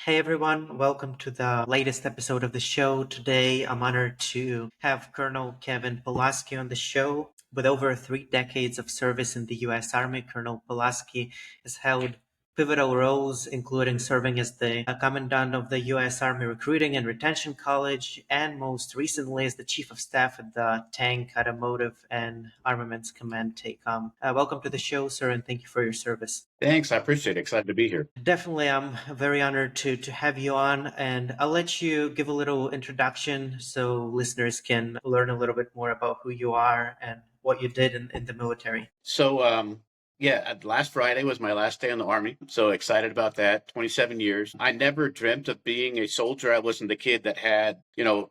Hey everyone, welcome to the latest episode of the show. Today I'm honored to have Colonel Kevin Polosky on the show. With over 3 decades of service in the U.S. Army, Colonel Polosky has held pivotal roles, including serving as the Commandant of the U.S. Army Recruiting and Retention College, and most recently as the Chief of Staff at the Tank-automotive and Armaments Command TACOM. Welcome to the show, sir, and thank you for your service. Thanks. I appreciate it. Excited to be here. Definitely, I'm very honored to have you on, and I'll let you give a little introduction so listeners can learn a little bit more about who you are and what you did in the military. Last Friday was my last day in the Army. So excited about that. 27 years. I never dreamt of being a soldier. I wasn't the kid that had,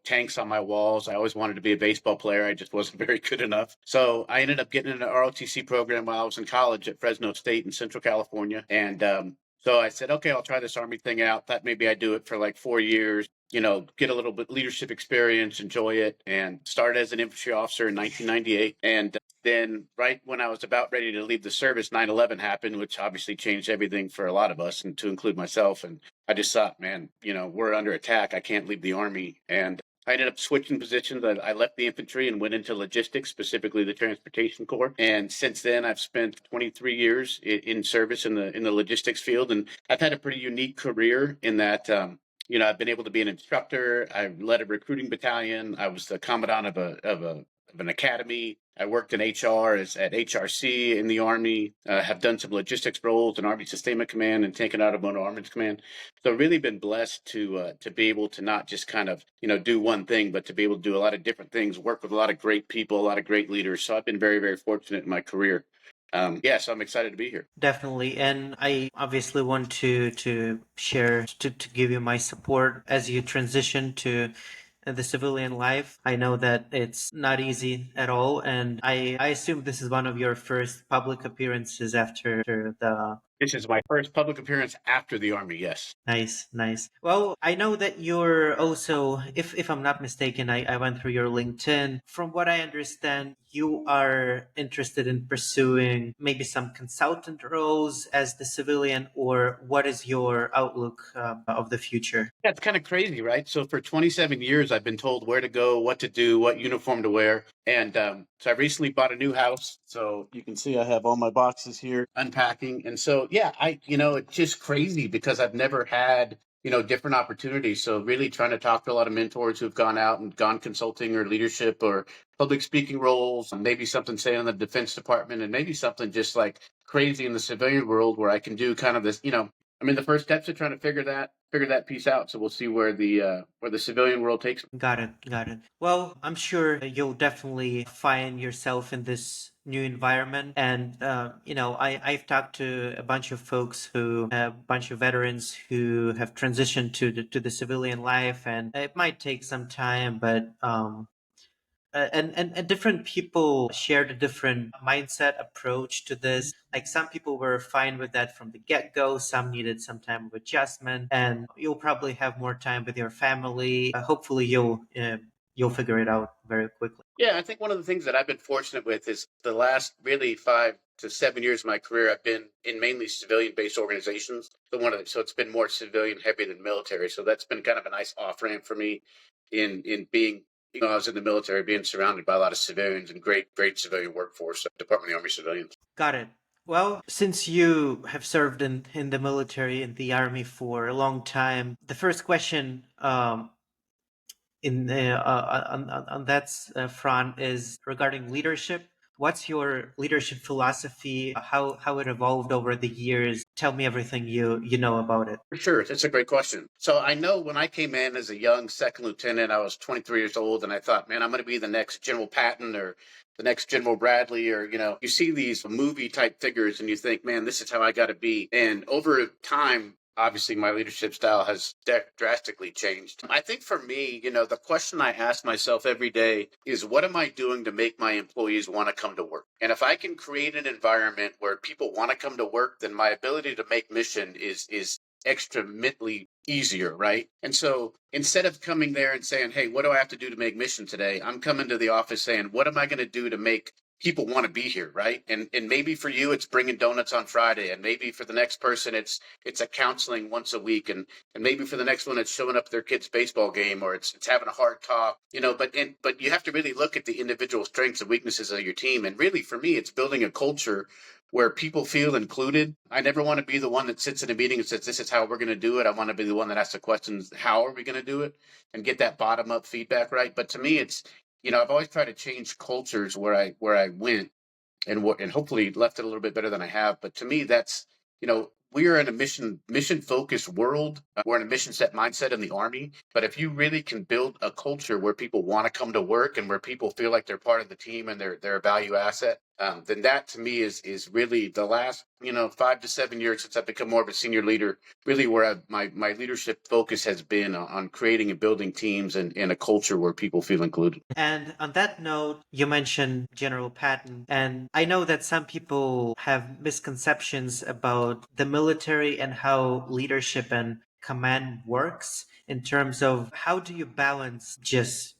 tanks on my walls. I always wanted to be a baseball player. I just wasn't very good enough. So I ended up getting in an ROTC program while I was in college at Fresno State in Central California. So I said, okay, I'll try this Army thing out. Thought maybe I'd do it for like 4 years, get a little bit leadership experience, enjoy it, and started as an infantry officer in 1998. And then right when I was about ready to leave the service, 9/11 happened, which obviously changed everything for a lot of us, and to include myself. And I just thought, man, we're under attack. I can't leave the Army. And I ended up switching positions. I left the infantry and went into logistics, specifically the transportation corps. And since then, I've spent 23 years in service in the logistics field, and I've had a pretty unique career in that. I've been able to be an instructor. I led a recruiting battalion. I was the commandant of an academy. I worked in HR at HRC in the Army. Have done some logistics roles in Army Sustainment Command and Tank-automotive and Armaments Command. So really been blessed to be able to not just kind of do one thing, but to be able to do a lot of different things. Work with a lot of great people, a lot of great leaders. So I've been very, very fortunate in my career. So I'm excited to be here. Definitely, and I obviously want to share to give you my support as you transition to the civilian life. I know that it's not easy at all, and I assume this is one of your first public appearances after the. This is my first public appearance after the Army, yes. Nice, nice. Well, I know that you're also, if I'm not mistaken, I went through your LinkedIn. From what I understand, you are interested in pursuing maybe some consultant roles as the civilian, or what is your outlook of the future? That's kind of crazy, right? So for 27 years, I've been told where to go, what to do, what uniform to wear. And so I recently bought a new house. So you can see I have all my boxes here unpacking. And so, it's just crazy because I've never had, different opportunities. So really trying to talk to a lot of mentors who've gone out and gone consulting or leadership or public speaking roles, and maybe something, say, in the Defense Department, and maybe something just like crazy in the civilian world where I can do kind of this, the first steps are trying to figure that piece out. So we'll see where the civilian world takes me. Got it, got it. Well, I'm sure you'll definitely find yourself in this new environment. And, I've talked to a bunch of folks a bunch of veterans who have transitioned to the civilian life, and it might take some time, but, and different people shared a different mindset approach to this. Like some people were fine with that from the get-go, some needed some time of adjustment, and you'll probably have more time with your family. Hopefully you'll figure it out very quickly. Yeah, I think one of the things that I've been fortunate with is the last really 5 to 7 years of my career, I've been in mainly civilian-based organizations. So it's been more civilian heavy than military. So that's been kind of a nice off-ramp for me in being, I was in the military, being surrounded by a lot of civilians and great civilian workforce, Department of the Army civilians. Got it. Well, since you have served in the military, in the Army for a long time, the first question on that front is regarding leadership. What's your leadership philosophy? How it evolved over the years? Tell me everything you know about it. For sure. That's a great question. So I know when I came in as a young second lieutenant, I was 23 years old, and I thought, man, I'm going to be the next General Patton or the next General Bradley, or, you see these movie type figures and you think, man, this is how I got to be. And over time, obviously my leadership style has drastically changed. I think for me, the question I ask myself every day is, what am I doing to make my employees want to come to work? And if I can create an environment where people want to come to work, then my ability to make mission is extremely easier, right? And so instead of coming there and saying, hey, what do I have to do to make mission today? I'm coming to the office saying, what am I going to do to make people want to be here, right? And maybe for you it's bringing donuts on Friday, and maybe for the next person it's a counseling once a week, and maybe for the next one it's showing up at their kid's baseball game, or it's having a hard talk, but you have to really look at the individual strengths and weaknesses of your team. And really for me it's building a culture where people feel included. I never want to be the one that sits in a meeting and says, this is how we're going to do it. I want to be the one that asks the questions, how are we going to do it? And get that bottom up feedback, right? But to me, it's, I've always tried to change cultures where I went, and hopefully left it a little bit better than I have. But to me, that's, we are in a mission focused world. We're in a mission set mindset in the Army. But if you really can build a culture where people want to come to work and where people feel like they're part of the team and they're a value asset, then that to me is really the last 5 to 7 years since I've become more of a senior leader, really where my leadership focus has been on creating and building teams and a culture where people feel included. And on that note, you mentioned General Patton, and I know that some people have misconceptions about the military and how leadership and command works in terms of how do you balance just,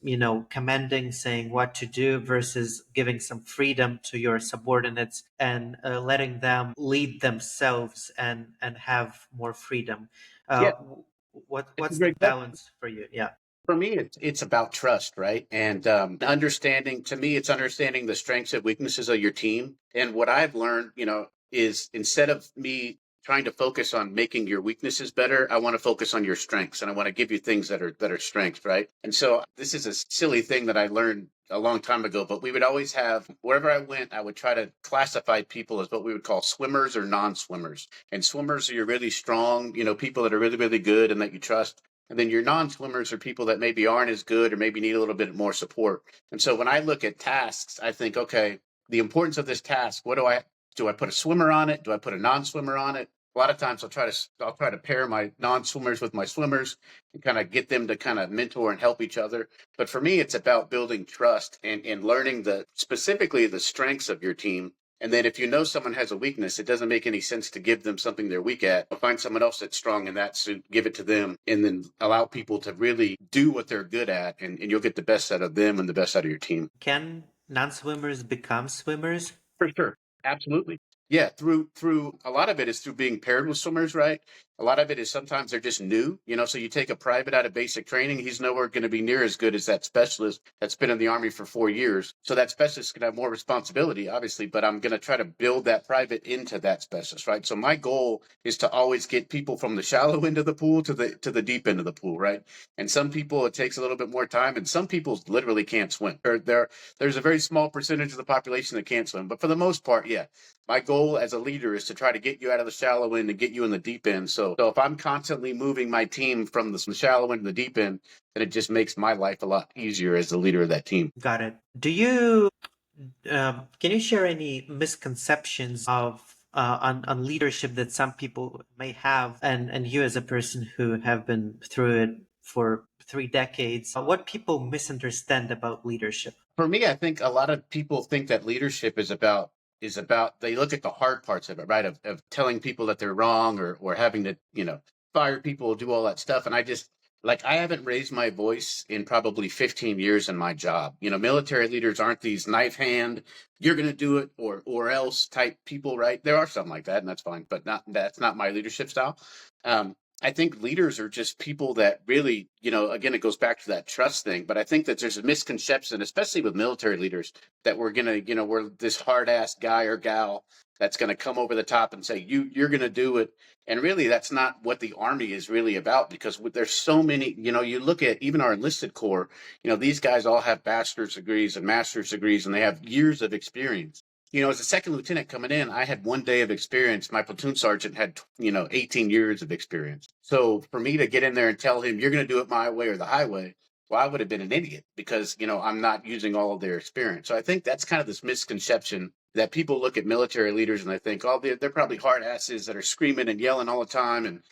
commanding, saying what to do versus giving some freedom to your subordinates and letting them lead themselves and have more freedom. Yeah, it's a What's the great question. balance for you? Yeah. For me, it's about trust, right? And understanding. To me, it's understanding the strengths and weaknesses of your team. And what I've learned, is instead of me trying to focus on making your weaknesses better, I want to focus on your strengths, and I want to give you things that are strengths, right? And so this is a silly thing that I learned a long time ago, but we would always have, wherever I went, I would try to classify people as what we would call swimmers or non-swimmers. And swimmers are your really strong, people that are really, really good and that you trust. And then your non-swimmers are people that maybe aren't as good or maybe need a little bit more support. And so when I look at tasks, I think, okay, the importance of this task, what do I put a swimmer on it? Do I put a non-swimmer on it? A lot of times I'll try to pair my non-swimmers with my swimmers and kind of get them to kind of mentor and help each other. But for me, it's about building trust and learning specifically the strengths of your team. And then if you know someone has a weakness, it doesn't make any sense to give them something they're weak at. Find someone else that's strong in that suit, give it to them, and then allow people to really do what they're good at, and you'll get the best out of them and the best out of your team. Can non-swimmers become swimmers? For sure. Absolutely. Yeah, through a lot of it is through being paired with swimmers, right? A lot of it is sometimes they're just new, so you take a private out of basic training, he's nowhere going to be near as good as that specialist that's been in the Army for 4 years. So that specialist can have more responsibility, obviously, but I'm going to try to build that private into that specialist, right? So my goal is to always get people from the shallow end of the pool to the deep end of the pool, right? And some people it takes a little bit more time, and some people literally can't swim. There's a very small percentage of the population that can't swim, but for the most part, yeah. My goal as a leader is to try to get you out of the shallow end and get you in the deep end. So if I'm constantly moving my team from the shallow end to the deep end, then it just makes my life a lot easier as the leader of that team. Got it. Can you share any misconceptions of on leadership that some people may have, and you as a person who have been through it for 3 decades, what people misunderstand about leadership? For me, I think a lot of people think that leadership is about they look at the hard parts of it, right? Of telling people that they're wrong, or having to, fire people, do all that stuff. And I haven't raised my voice in probably 15 years in my job. Military leaders aren't these knife hand, you're going to do it or else type people, right? There are some like that, and that's fine, but that's not my leadership style. I think leaders are just people that really, again, it goes back to that trust thing. But I think that there's a misconception, especially with military leaders, that we're going to, we're this hard ass guy or gal that's going to come over the top and say, you're going to do it. And really, that's not what the Army is really about, because there's so many, you look at even our enlisted corps, these guys all have bachelor's degrees and master's degrees, and they have years of experience. As a second lieutenant coming in, I had 1 day of experience. My platoon sergeant had, 18 years of experience. So for me to get in there and tell him, you're going to do it my way or the highway, well, I would have been an idiot, because, I'm not using all of their experience. So I think that's kind of this misconception that people look at military leaders and they think, oh, they're probably hard asses that are screaming and yelling all the time and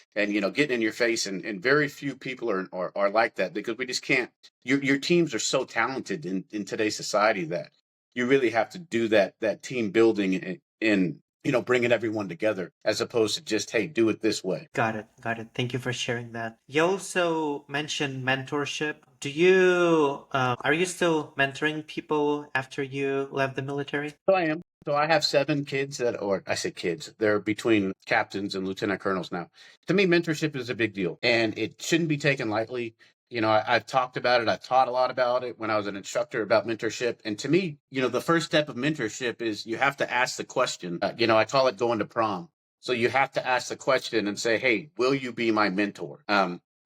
getting in your face. And very few people are like that, because we just can't. Your teams are so talented in today's society that you really have to do that team building in bringing everyone together as opposed to just, hey, do it this way. Got it. Got it. Thank you for sharing that. You also mentioned mentorship. Are you still mentoring people after you left the military? So I am. So I have 7 kids or I say kids, they're between captains and lieutenant colonels now. To me, mentorship is a big deal and it shouldn't be taken lightly. I've talked about it. I've taught a lot about it when I was an instructor about mentorship. And to me, the first step of mentorship is you have to ask the question. I call it going to prom. So you have to ask the question and say, hey, will you be my mentor?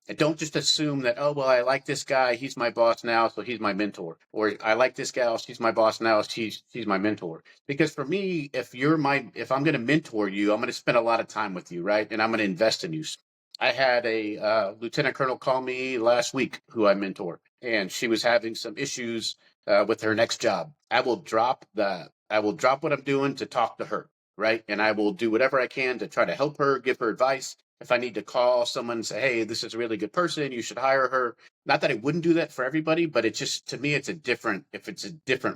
And don't just assume that, oh, well, I like this guy. He's my boss now, so he's my mentor. Or I like this gal. She's my boss now. She's my mentor. Because for me, if I'm going to mentor you, I'm going to spend a lot of time with you, right? And I'm going to invest in you. I had a lieutenant colonel call me last week who I mentor, and she was having some issues with her next job. I will drop what I'm doing to talk to her, right? And I will do whatever I can to try to help her, give her advice. If I need to call someone and say, hey, this is a really good person, you should hire her. Not that I wouldn't do that for everybody, but it's just, to me, it's a different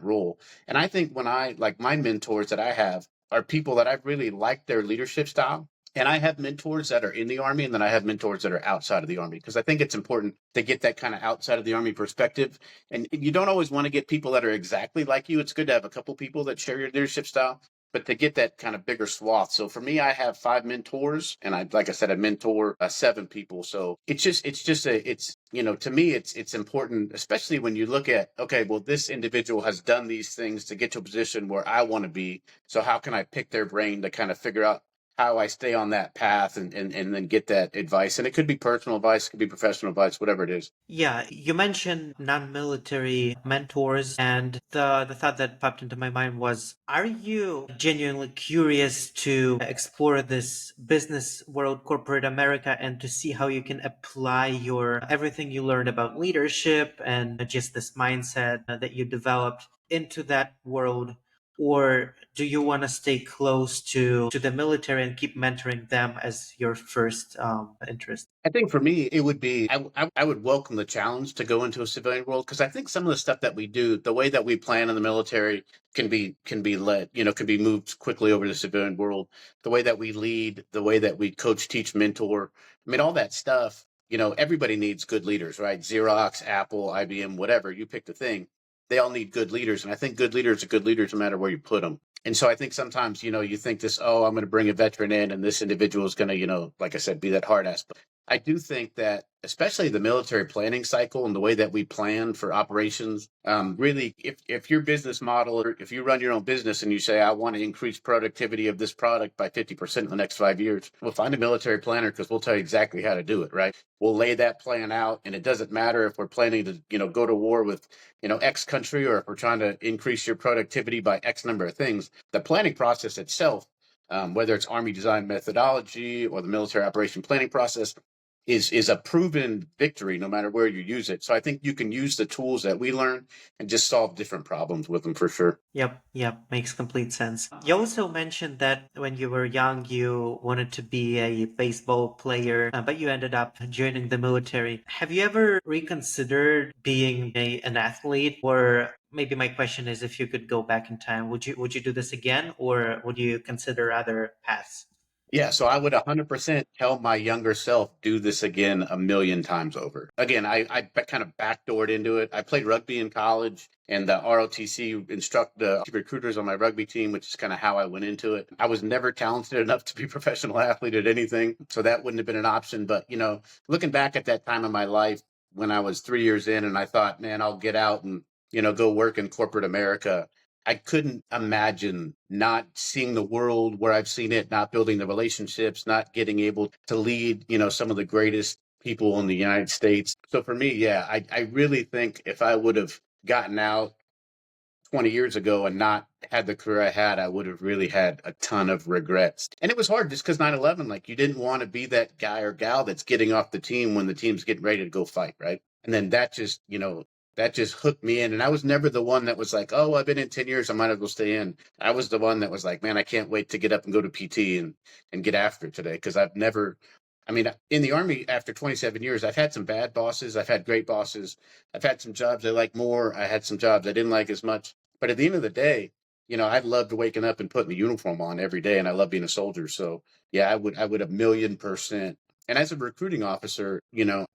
role. And I think when I, like my mentors that I have are people that I really like their leadership style. And I have mentors that are in the Army, and then I have mentors that are outside of the Army, because I think it's important to get that kind of outside of the Army perspective. And you don't always want to get people that are exactly like you. It's good to have a couple people that share your leadership style, but to get that kind of bigger swath. So for me, I have 5 mentors, and like I said, I mentor 7 people. So to me, it's important, especially when you look at, okay, well, this individual has done these things to get to a position where I want to be. So how can I pick their brain to kind of figure out how I stay on that path and then get that advice? And it could be personal advice, it could be professional advice, whatever it is. Yeah, you mentioned non-military mentors, and the thought that popped into my mind was, are you genuinely curious to explore this business world, corporate America, and to see how you can apply your everything you learned about leadership and just this mindset that you developed into that world? Or do you want to stay close to the military and keep mentoring them as your first interest? I think for me, it would be I would welcome the challenge to go into a civilian world, because I think some of the stuff that we do, the way that we plan in the military, can be moved quickly over to the civilian world. The way that we lead, the way that we coach, teach, mentor, I mean, all that stuff. Everybody needs good leaders, right? Xerox, Apple, IBM, whatever you pick the thing, they all need good leaders, and I think good leaders are good leaders no matter where you put them. And so I think sometimes, you think this, oh, I'm going to bring a veteran in and this individual is going to, like I said, be that hard ass. But I do think that, especially the military planning cycle and the way that we plan for operations, really, if your business model, or if you run your own business and you say, I want to increase productivity of this product by 50% in the next 5 years, well, find a military planner, because we'll tell you exactly how to do it, right? We'll lay that plan out, and it doesn't matter if we're planning to, go to war with, X country, or if we're trying to increase your productivity by X number of things. The planning process itself, whether it's Army design methodology or the military operation planning process, is a proven victory no matter where you use it. So I think you can use the tools that we learn and just solve different problems with them for sure. Yep, makes complete sense. You also mentioned that when you were young, you wanted to be a baseball player, but you ended up joining the military. Have you ever reconsidered being an athlete? Or maybe my question is, if you could go back in time, would you do this again, or would you consider other paths? Yeah, so I would 100% tell my younger self, do this again a million times over. Again, I kind of backdoored into it. I played rugby in college, and the ROTC instruct the recruiters on my rugby team, which is kind of how I went into it. I was never talented enough to be a professional athlete at anything, so that wouldn't have been an option. But, looking back at that time of my life when I was 3 years in and I thought, man, I'll get out and, go work in corporate America, I couldn't imagine not seeing the world where I've seen it, not building the relationships, not getting able to lead, some of the greatest people in the United States. So for me, yeah, I really think if I would have gotten out 20 years ago and not had the career I had, I would have really had a ton of regrets. And it was hard just because 9/11, like, you didn't want to be that guy or gal that's getting off the team when the team's getting ready to go fight, right? And then that just hooked me in. And I was never the one that was like, oh, I've been in 10 years, I might as well stay in. I was the one that was like, man, I can't wait to get up and go to PT and get after it today. Because in the Army, after 27 years, I've had some bad bosses. I've had great bosses. I've had some jobs I like more. I had some jobs I didn't like as much. But at the end of the day, I loved waking up and putting the uniform on every day, and I love being a soldier. So yeah, I would 1,000,000%. And as a recruiting officer,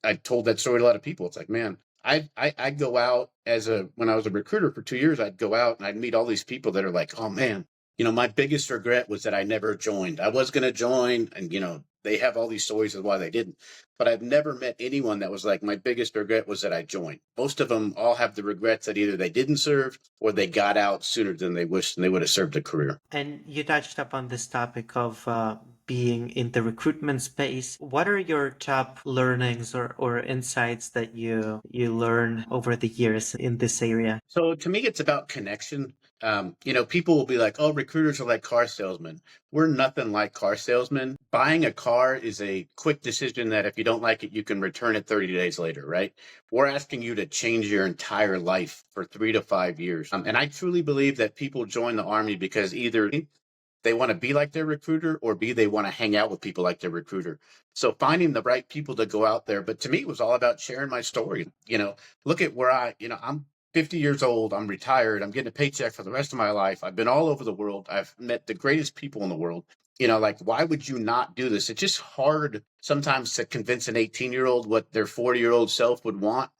I told that story to a lot of people. It's like, man, I'd go out when I was a recruiter for 2 years, I'd go out and I'd meet all these people that are like, oh man, my biggest regret was that I never joined. I was going to join, and they have all these stories of why they didn't. But I've never met anyone that was like, my biggest regret was that I joined. Most of them all have the regrets that either they didn't serve or they got out sooner than they wished, and they would have served a career. And you touched upon this topic of being in the recruitment space. What are your top learnings or insights that you learn over the years in this area? So to me, it's about connection. People will be like, oh, recruiters are like car salesmen. We're nothing like car salesmen. Buying a car is a quick decision that if you don't like it, you can return it 30 days later, right? We're asking you to change your entire life for 3 to 5 years. And I truly believe that people join the Army because either they want to be like their recruiter, or B, they want to hang out with people like their recruiter. So finding the right people to go out there. But to me, it was all about sharing my story. Look at where I'm 50 years old. I'm retired. I'm getting a paycheck for the rest of my life. I've been all over the world. I've met the greatest people in the world. Like, why would you not do this? It's just hard sometimes to convince an 18-year-old what their 40-year-old self would want,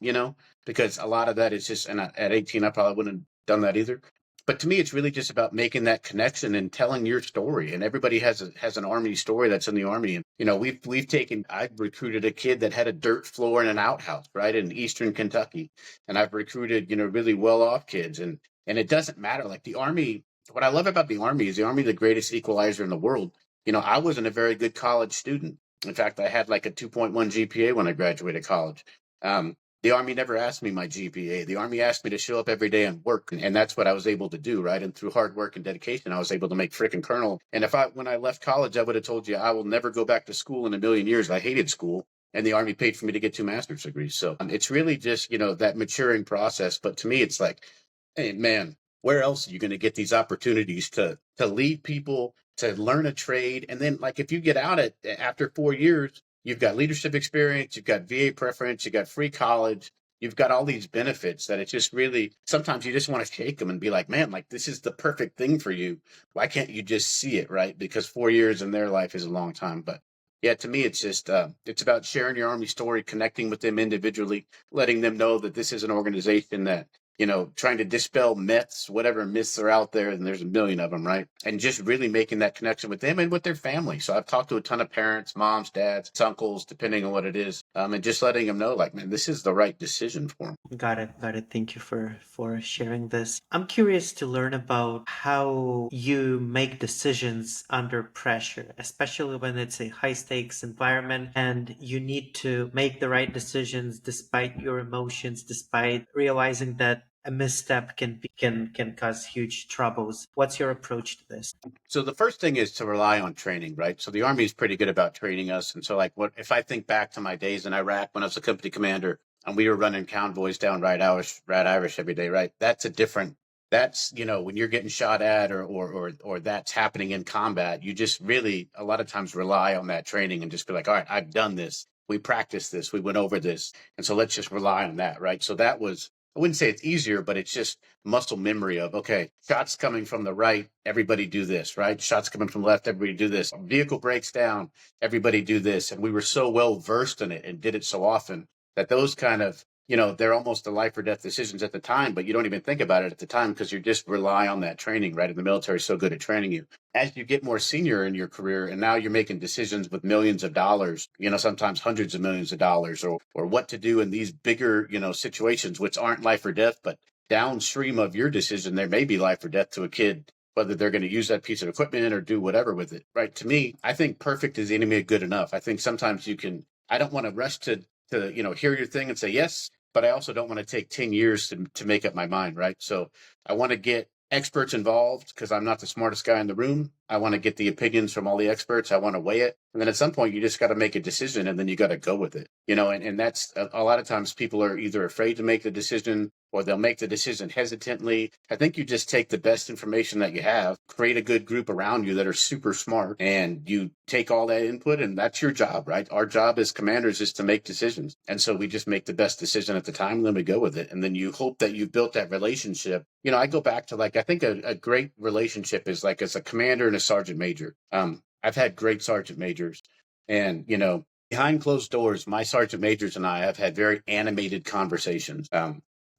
because a lot of that is just, and at 18, I probably wouldn't have done that either. But to me, it's really just about making that connection and telling your story. And everybody has an Army story that's in the Army. And I've recruited a kid that had a dirt floor in an outhouse, right, in Eastern Kentucky, and I've recruited really well off kids. And it doesn't matter. Like the Army, what I love about the Army is the Army, the greatest equalizer in the world. I wasn't a very good college student. In fact, I had like a 2.1 GPA when I graduated college. The Army never asked me my GPA. The Army asked me to show up every day and work. And that's what I was able to do, right? And through hard work and dedication, I was able to make frickin' colonel. And when I left college, I would have told you I will never go back to school in a million years. I hated school. And the Army paid for me to get 2 master's degrees. So it's really just, that maturing process. But to me, it's like, hey, man, where else are you going to get these opportunities to lead people, to learn a trade? And then, like, if you get out after 4 years, you've got leadership experience, you've got VA preference, you've got free college, you've got all these benefits that it's just really, sometimes you just want to shake them and be like, man, like, this is the perfect thing for you. Why can't you just see it, right? Because 4 years in their life is a long time. But yeah, to me, it's just, it's about sharing your Army story, connecting with them individually, letting them know that this is an organization that, trying to dispel myths, whatever myths are out there, and there's a million of them, right? And just really making that connection with them and with their family. So I've talked to a ton of parents, moms, dads, uncles, depending on what it is, and just letting them know, like, man, this is the right decision for them. Got it. Got it. Thank you for sharing this. I'm curious to learn about how you make decisions under pressure, especially when it's a high stakes environment and you need to make the right decisions despite your emotions, despite realizing that a misstep can cause huge troubles. What's your approach to this? So the first thing is to rely on training, right? So the Army is pretty good about training us. And so, like, what if I think back to my days in Iraq when I was a company commander and we were running convoys down Red Irish every day, right? That's, when you're getting shot at or that's happening in combat, you just really a lot of times rely on that training and just be like, all right, I've done this. We practiced this. We went over this. And so let's just rely on that, right? So that was, I wouldn't say it's easier, but it's just muscle memory of, okay, shots coming from the right, everybody do this, right? Shots coming from the left, everybody do this. Vehicle breaks down, everybody do this. And we were so well versed in it and did it so often that those kind of, they're almost the life or death decisions at the time, but you don't even think about it at the time because you just rely on that training, right? And the military is so good at training you. As you get more senior in your career and now you're making decisions with millions of dollars, sometimes hundreds of millions of dollars, or what to do in these bigger, situations, which aren't life or death, but downstream of your decision, there may be life or death to a kid, whether they're going to use that piece of equipment or do whatever with it, right? To me, I think perfect is the enemy of good enough. I think sometimes I don't want to rush to hear your thing and say yes, but I also don't want to take 10 years to make up my mind, right? So I want to get experts involved because I'm not the smartest guy in the room. I want to get the opinions from all the experts. I want to weigh it. And then at some point, you just got to make a decision and then you got to go with it, and that's a lot of times people are either afraid to make the decision or they'll make the decision hesitantly. I think you just take the best information that you have, create a good group around you that are super smart, and you take all that input, and that's your job, right? Our job as commanders is to make decisions. And so we just make the best decision at the time, and then we go with it. And then you hope that you've built that relationship. I go back to I think a great relationship is like as a commander and a sergeant major. I've had great sergeant majors, and behind closed doors, my sergeant majors and I have had very animated conversations.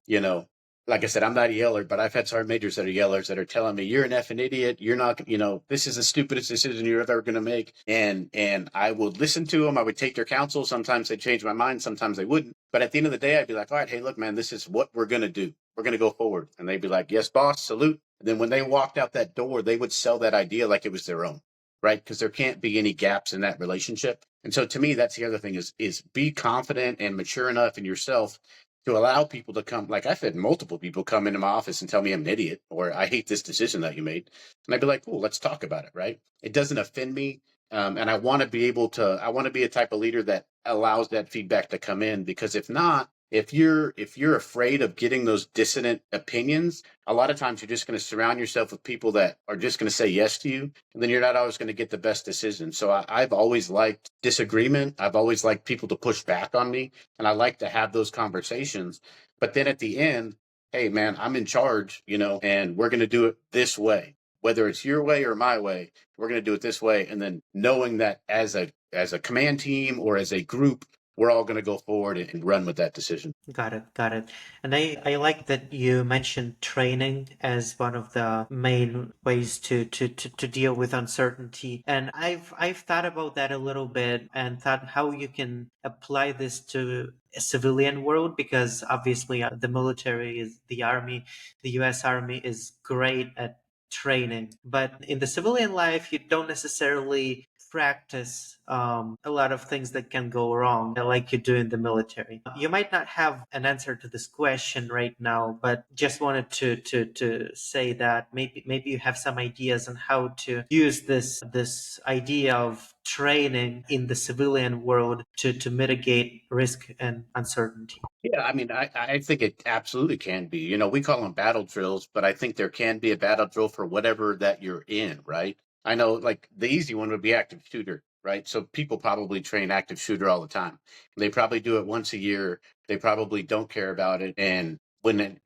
You know, like I said, I'm not a yeller, but I've had sergeant majors that are yellers that are telling me, "You're an effing idiot. You're not, this is the stupidest decision you're ever going to make." And I would listen to them. I would take their counsel. Sometimes they'd change my mind. Sometimes they wouldn't. But at the end of the day, I'd be like, "All right, hey, look, man, this is what we're going to do. We're going to go forward." And they'd be like, "Yes, boss, salute." And then when they walked out that door, they would sell that idea like it was their own, right? Because there can't be any gaps in that relationship. And so to me, that's the other thing is be confident and mature enough in yourself to allow people to come. Like I've had multiple people come into my office and tell me I'm an idiot or I hate this decision that you made. And I'd be like, cool, let's talk about it, right? It doesn't offend me. And I want to be I want to be a type of leader that allows that feedback to come in, because if not, if you're afraid of getting those dissonant opinions, a lot of times you're just going to surround yourself with people that are just going to say yes to you, and then you're not always going to get the best decision. So I've always liked disagreement. I've always liked people to push back on me, and I like to have those conversations. But then at the end, hey man, I'm in charge, and we're going to do it this way, whether it's your way or my way. We're going to do it this way, and then knowing that as a command team or as a group, we're all going to go forward and run with that decision. Got it, got it. And I like that you mentioned training as one of the main ways to deal with uncertainty. And I've thought about that a little bit and thought how you can apply this to a civilian world, because obviously the military is the army, the US Army is great at training. But in the civilian life, you don't necessarily practice a lot of things that can go wrong, like you do in the military. You might not have an answer to this question right now, but just wanted to say that maybe you have some ideas on how to use this idea of training in the civilian world to mitigate risk and uncertainty. Yeah, I mean, I think it absolutely can be. We call them battle drills, but I think there can be a battle drill for whatever that you're in, right? I know, like, the easy one would be active shooter, right? So people probably train active shooter all the time. They probably do it once a year. They probably don't care about it. And when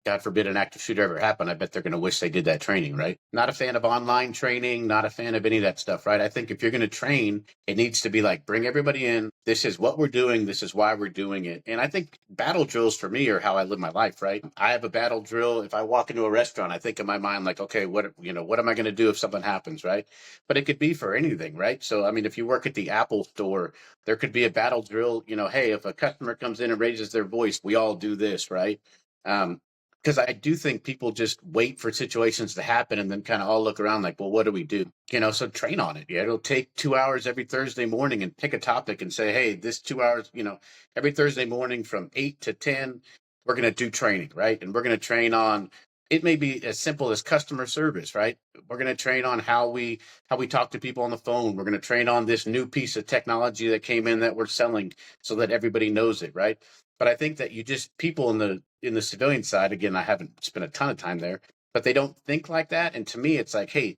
God forbid an active shooter ever happen, I bet they're going to wish they did that training, right? Not a fan of online training, not a fan of any of that stuff, right? I think if you're going to train, it needs to be like, bring everybody in. This is what we're doing. This is why we're doing it. And I think battle drills for me are how I live my life, right? I have a battle drill. If I walk into a restaurant, I think in my mind, like, okay, what am I going to do if something happens, right? But it could be for anything, right? So, I mean, if you work at the Apple store, there could be a battle drill, hey, if a customer comes in and raises their voice, we all do this, right? Because I do think people just wait for situations to happen and then kind of all look around like, well, what do we do? So train on it. Yeah, it'll take 2 hours every Thursday morning and pick a topic and say, hey, this 2 hours, every Thursday morning from 8 to 10, we're going to do training, right? And we're going to train on, it may be as simple as customer service, right? We're going to train on how we talk to people on the phone. We're going to train on this new piece of technology that came in that we're selling so that everybody knows it, right? But I think that people in the civilian side, again, I haven't spent a ton of time there, but they don't think like that. And to me, it's like, hey,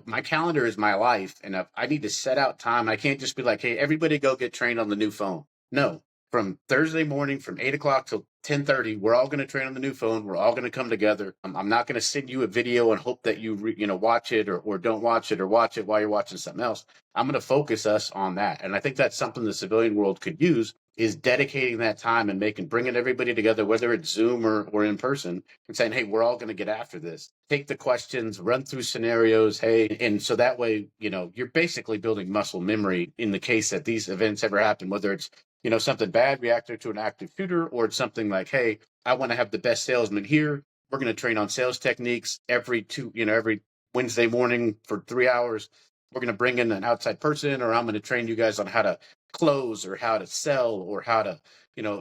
my calendar is my life, and I need to set out time. I can't just be like, hey, everybody go get trained on the new phone. No, from Thursday morning from 8 o'clock till 10:30, we're all going to train on the new phone. We're all going to come together. I'm not going to send you a video and hope that you watch it or don't watch it or watch it while you're watching something else. I'm going to focus us on that. And I think that's something the civilian world could use, is dedicating that time and bringing everybody together, whether it's Zoom or in person, and saying, hey, we're all going to get after this. Take the questions, run through scenarios. Hey, and so that way, you're basically building muscle memory in the case that these events ever happen, whether it's, something bad reacting to an active shooter, or it's something like, hey, I want to have the best salesman here. We're going to train on sales techniques every Wednesday morning for 3 hours. We're going to bring in an outside person, or I'm going to train you guys on how to close or how to sell or how to,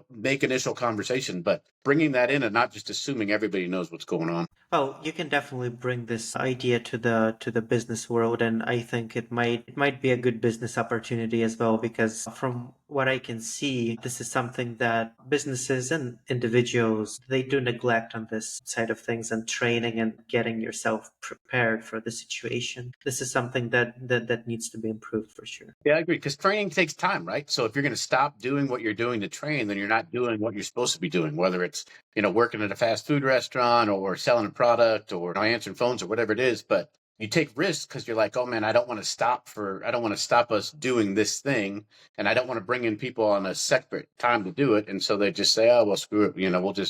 make initial conversation, but bringing that in and not just assuming everybody knows what's going on. Well, you can definitely bring this idea to the business world, and I think it might be a good business opportunity as well, because from what I can see, this is something that businesses and individuals, they do neglect on this side of things, and training and getting yourself prepared for the situation. This is something that needs to be improved for sure. Yeah, I agree. Because training takes time, right? So if you're going to stop doing what you're doing to train, then you're not doing what you're supposed to be doing, whether it's, working at a fast food restaurant or selling a product or answering phones or whatever it is. But you take risks because you're like, oh man, I don't want to stop us doing this thing. And I don't want to bring in people on a separate time to do it. And so they just say, oh, well, screw it. We don't want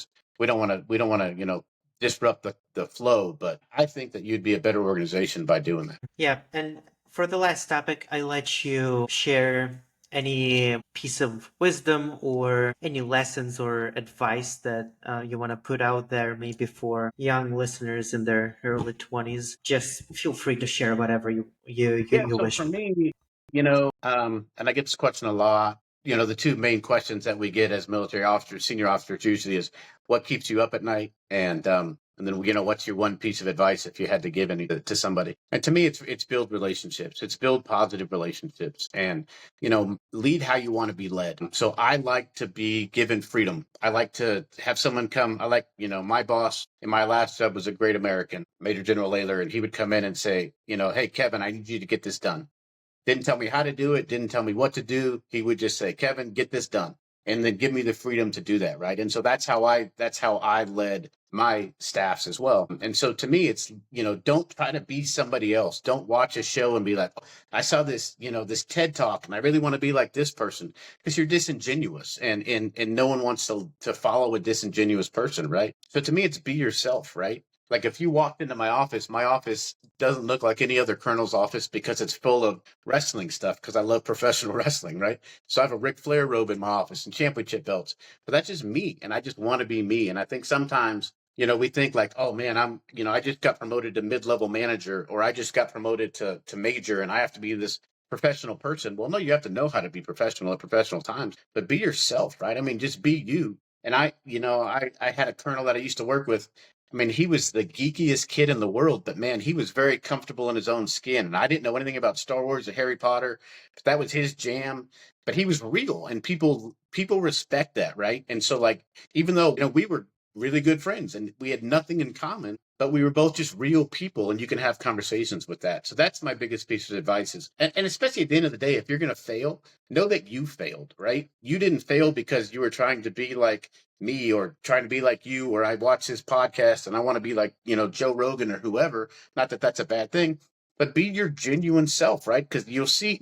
to, disrupt the flow. But I think that you'd be a better organization by doing that. Yeah, and for the last topic, I let you share any piece of wisdom or any lessons or advice that you want to put out there, maybe for young listeners in their early 20s. Just feel free to share whatever Yeah, you so wish. for me, and I get this question a lot. The two main questions that we get as military officers, senior officers, usually is what keeps you up at night, and then what's your one piece of advice if you had to give any to somebody. And to me, it's build relationships, it's build positive relationships, and lead how you want to be led. So I like to be given freedom. I like to have someone come. I like my boss in my last job was a great American, Major General Layler, and he would come in and say, hey Kevin, I need you to get this done. Didn't tell me how to do it, didn't tell me what to do. He would just say, Kevin, get this done. And then give me the freedom to do that. Right. And so that's how I led my staffs as well. And so to me, it's, don't try to be somebody else. Don't watch a show and be like, I saw this TED talk and I really want to be like this person, because you're disingenuous and no one wants to follow a disingenuous person. Right. So to me, it's be yourself. Right. Like if you walked into my office doesn't look like any other colonel's office because it's full of wrestling stuff, because I love professional wrestling, right? So I have a Ric Flair robe in my office and championship belts, but that's just me. And I just want to be me. And I think sometimes, we think like, oh man, I just got promoted to mid-level manager, or I just got promoted to major and I have to be this professional person. Well, no, you have to know how to be professional at professional times, but be yourself, right? I mean, just be you. And I had a colonel that I used to work with. I mean, he was the geekiest kid in the world, but man, he was very comfortable in his own skin. And I didn't know anything about Star Wars or Harry Potter, but that was his jam. But he was real, and people respect that, right? And so, like, even though we were really good friends and we had nothing in common, but we were both just real people, and you can have conversations with that. So that's my biggest piece of advice is, and especially at the end of the day, if you're going to fail, know that you failed, right? You didn't fail because you were trying to be like me or trying to be like you, or I watch his podcast and I want to be like, Joe Rogan or whoever. Not that that's a bad thing, but be your genuine self, right? Because you'll see,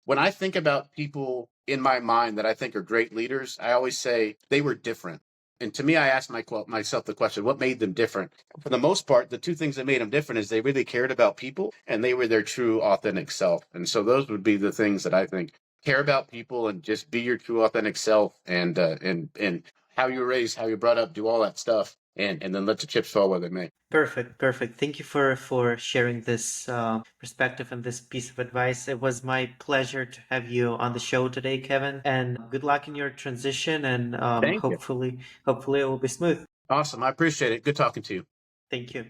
when I think about people in my mind that I think are great leaders, I always say they were different. And to me, I ask myself the question, what made them different? For the most part, the two things that made them different is they really cared about people and they were their true, authentic self. And so those would be the things that I think: care about people and just be your true, authentic self, and how you were raised, how you're brought up, do all that stuff, and then let the chips fall where they may. Perfect, perfect. Thank you for sharing this perspective and this piece of advice. It was my pleasure to have you on the show today, Kevin. And good luck in your transition. And Thank you. hopefully it will be smooth. Awesome. I appreciate it. Good talking to you. Thank you.